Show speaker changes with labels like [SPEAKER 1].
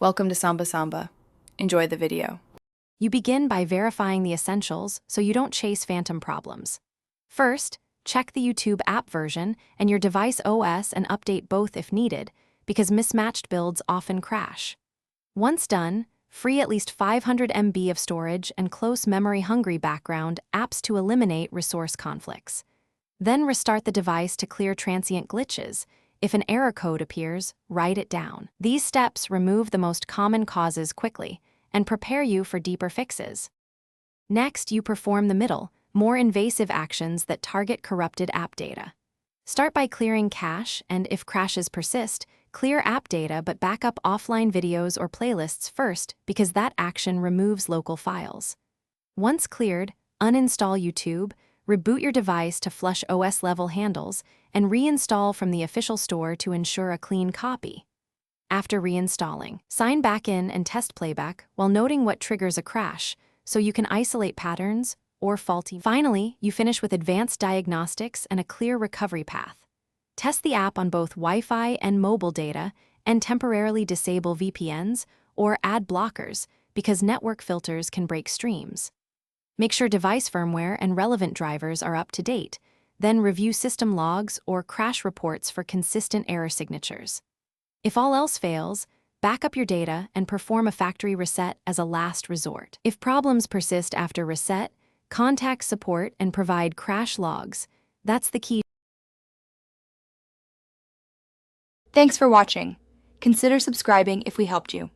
[SPEAKER 1] Welcome to Samba Samba. Enjoy the video.
[SPEAKER 2] You begin by verifying the essentials so you don't chase phantom problems. First, check the YouTube app version and your device OS and update both if needed, because mismatched builds often crash. Once done, free at least 500 MB of storage and close memory-hungry background apps to eliminate resource conflicts. Then restart the device to clear transient glitches. If an error code appears, write it down. These steps remove the most common causes quickly and prepare you for deeper fixes. Next, you perform the middle, more invasive actions that target corrupted app data. Start by clearing cache, and if crashes persist, clear app data but back up offline videos or playlists first because that action removes local files. Once cleared, uninstall YouTube, reboot your device to flush OS-level handles, and reinstall from the official store to ensure a clean copy. After reinstalling, sign back in and test playback while noting what triggers a crash, so you can isolate patterns or faulty. Finally, you finish with advanced diagnostics and a clear recovery path. Test the app on both Wi-Fi and mobile data, and temporarily disable VPNs or add blockers because network filters can break streams. Make sure device firmware and relevant drivers are up to date, then review system logs or crash reports for consistent error signatures. If all else fails, back up your data and perform a factory reset as a last resort. If problems persist after reset, contact support and provide crash logs. That's the key.
[SPEAKER 1] Thanks for watching. Consider subscribing if we helped you.